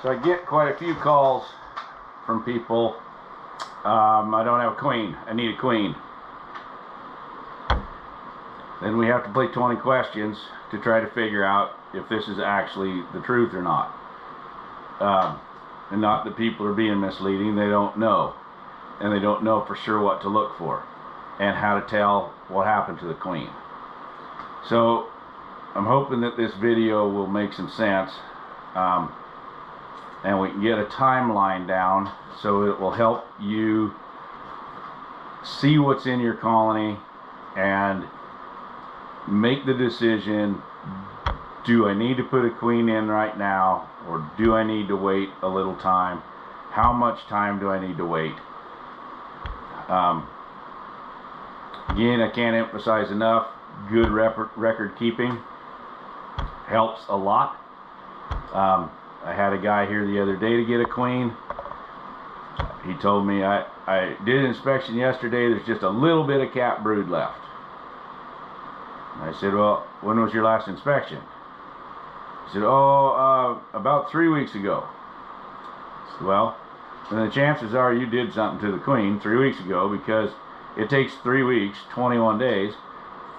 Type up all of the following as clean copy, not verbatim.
So I get quite a few calls from people. I don't have a queen. I need a queen. Then we have to play 20 questions to try to figure out if this is actually the truth or not. And not that people are being misleading. They don't know. And they don't know for sure what to look for and how to tell what happened to the queen. So I'm hoping that this video will make some sense. And we can get a timeline down so it will help you see what's in your colony and make the decision, do I need to put a queen in right now, or do I need to wait a little time? How much time do I need to wait? Again, I can't emphasize enough, good record keeping helps a lot. I had a guy here the other day to get a queen. He told me, I did an inspection yesterday, there's just a little bit of cat brood left. I said, well, when was your last inspection? He said, about 3 weeks ago. I said, well, then the chances are you did something to the queen 3 weeks ago, because it takes 3 weeks, 21 days,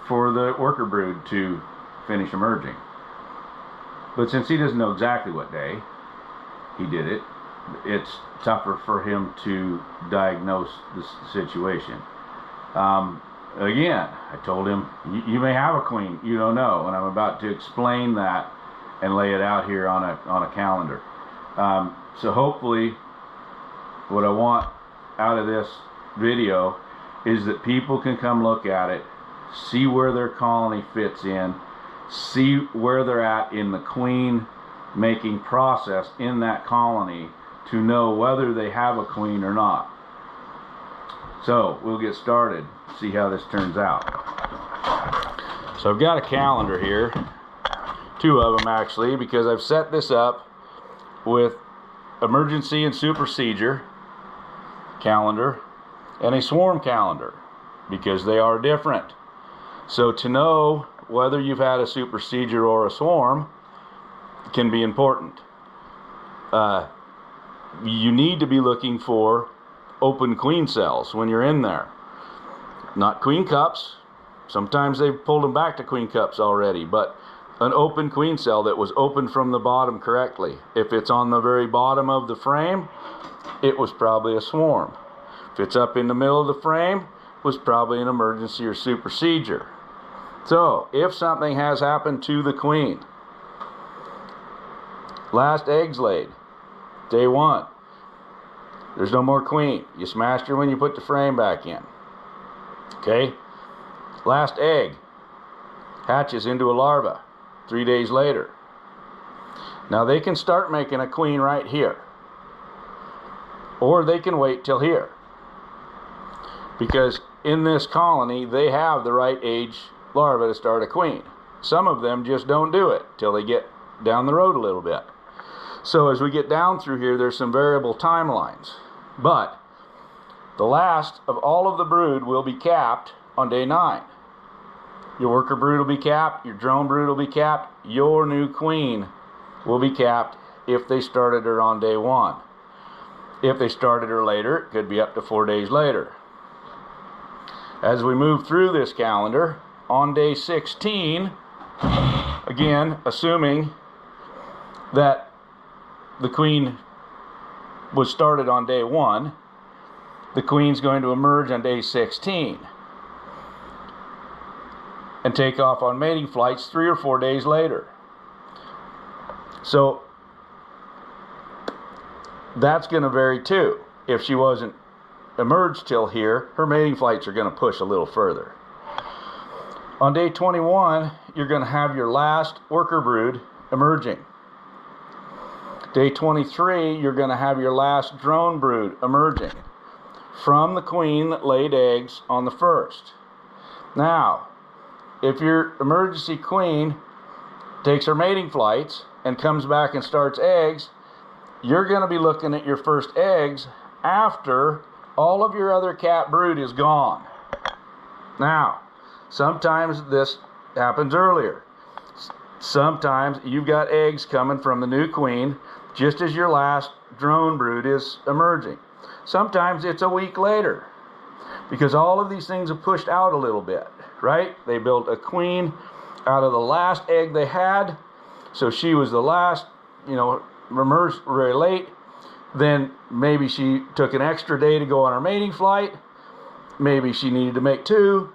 for the worker brood to finish emerging. But since he doesn't know exactly what day he did it, it's tougher for him to diagnose the situation. Again, I told him, you may have a queen, you don't know, and I'm about to explain that and lay it out here on a calendar. So hopefully what I want out of this video is that people can come look at it, see where their colony fits in, see where they're at in the queen making process in that colony to know whether they have a queen or not. So we'll get started, see how this turns out. So I've got a calendar here, 2 of them actually, because I've set this up with emergency and supersedure calendar and a swarm calendar, because they are different. So to know whether you've had a supersedure or a swarm can be important. You need to be looking for open queen cells when you're in there. Not queen cups. Sometimes they've pulled them back to queen cups already, but an open queen cell that was opened from the bottom correctly. If it's on the very bottom of the frame, it was probably a swarm. If it's up in the middle of the frame, it was probably an emergency or supersedure. So, if something has happened to the queen, last eggs laid, day 1, there's no more queen. You smashed her when you put the frame back in. Okay? Last egg hatches into a larva 3 days later. Now they can start making a queen right here, or they can wait till here, because in this colony they have the right age larva to start a queen. Some of them just don't do it till they get down the road a little bit. So as we get down through here, there's some variable timelines, but the last of all of the brood will be capped on day 9. Your worker brood will be capped, your drone brood will be capped, your new queen will be capped if they started her on day 1. If they started her later, it could be up to 4 days later. As we move through this calendar, on day 16, again, assuming that the queen was started on day 1, the queen's going to emerge on day 16 and take off on mating flights 3 or 4 days later. So that's going to vary too. If she wasn't emerged till here, her mating flights are going to push a little further. On day 21, you're going to have your last worker brood emerging. Day 23, you're going to have your last drone brood emerging from the queen that laid eggs on the 1st. Now, if your emergency queen takes her mating flights and comes back and starts eggs, you're going to be looking at your first eggs after all of your other cat brood is gone. Now, sometimes this happens earlier. Sometimes you've got eggs coming from the new queen just as your last drone brood is emerging. Sometimes it's a week later, because all of these things have pushed out a little bit, right? They built a queen out of the last egg they had, so she was the last, you know, emerged very late. Then maybe she took an extra day to go on her mating flight. Maybe she needed to make 2.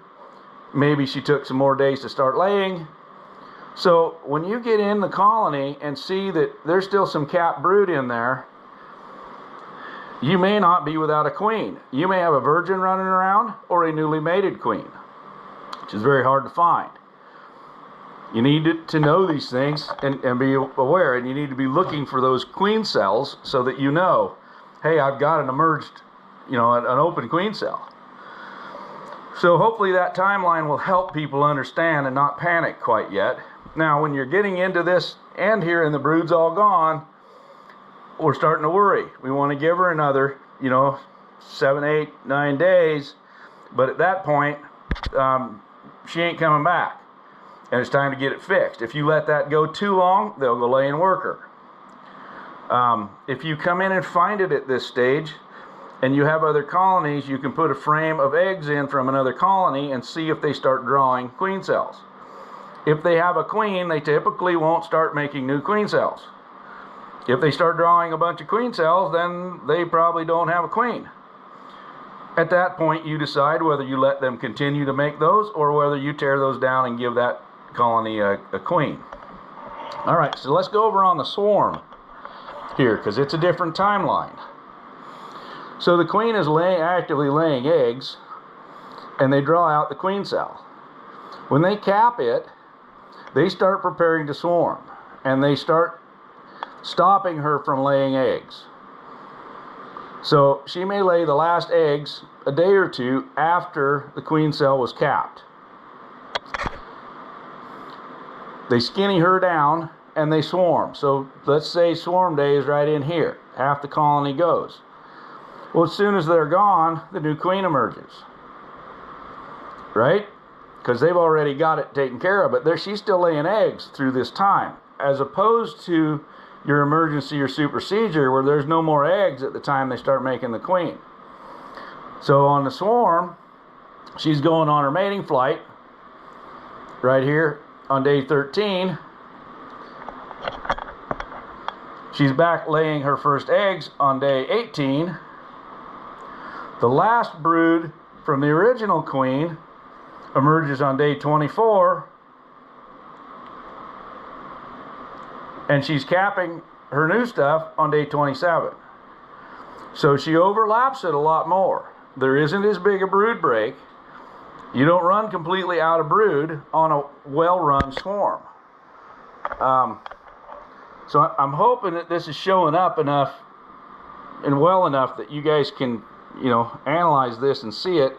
Maybe she took some more days to start laying. So when you get in the colony and see that there's still some capped brood in there, you may not be without a queen. You may have a virgin running around or a newly mated queen, which is very hard to find. You need to know these things and be aware, and you need to be looking for those queen cells so that you know, hey, I've got an emerged, you know, an open queen cell. So hopefully that timeline will help people understand and not panic quite yet. Now, when you're getting into this end here and the brood's all gone, we're starting to worry. We want to give her another, you know, 7, 8, 9 days, but at that point, she ain't coming back. And it's time to get it fixed. If you let that go too long, they'll go lay and work her. If you come in and find it at this stage, and you have other colonies, you can put a frame of eggs in from another colony and see if they start drawing queen cells. If they have a queen, they typically won't start making new queen cells. If they start drawing a bunch of queen cells, then they probably don't have a queen. At that point, you decide whether you let them continue to make those or whether you tear those down and give that colony a queen. All right, so let's go over on the swarm here, because it's a different timeline. So the queen is actively laying eggs, and they draw out the queen cell. When they cap it, they start preparing to swarm, and they start stopping her from laying eggs. So she may lay the last eggs a day or 2 after the queen cell was capped. They skinny her down and they swarm. So let's say swarm day is right in here. Half the colony goes. Well, as soon as they're gone, the new queen emerges. Right? Because they've already got it taken care of. But she's still laying eggs through this time. As opposed to your emergency or supersedure, where there's no more eggs at the time they start making the queen. So on the swarm, she's going on her mating flight right here on day 13. She's back laying her first eggs on day 18. The last brood from the original queen emerges on day 24. And she's capping her new stuff on day 27. So she overlaps it a lot more. There isn't as big a brood break. You don't run completely out of brood on a well-run swarm. So I'm hoping that this is showing up enough and well enough that you guys can, you know, analyze this and see it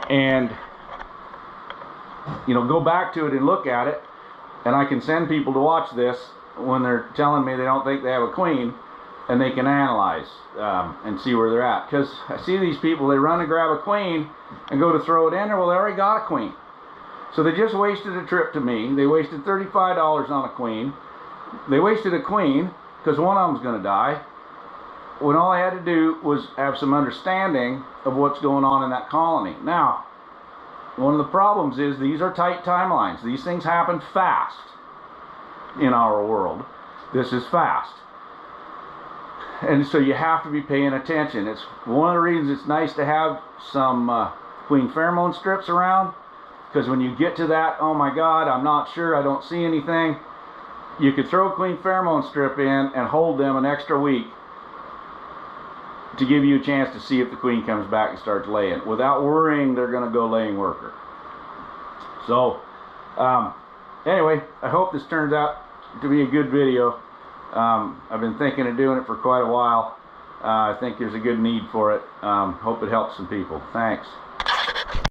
and, you know, go back to it and look at it. And I can send people to watch this when they're telling me they don't think they have a queen, and they can analyze and see where they're at. Because I see these people, they run and grab a queen and go to throw it in there. Well, they already got a queen. So they just wasted a trip to me. They wasted $35 on a queen. They wasted a queen because one of them's going to die, when all I had to do was have some understanding of what's going on in that colony. Now, one of the problems is these are tight timelines. These things happen fast in our world. This is fast. And so you have to be paying attention. It's one of the reasons it's nice to have some queen pheromone strips around, because when you get to that, oh my God, I'm not sure, I don't see anything, you could throw a queen pheromone strip in and hold them an extra week to give you a chance to see if the queen comes back and starts laying without worrying they're going to go laying worker. So anyway, I hope this turns out to be a good video. I've been thinking of doing it for quite a while. I think there's a good need for it. Hope it helps some people. Thanks.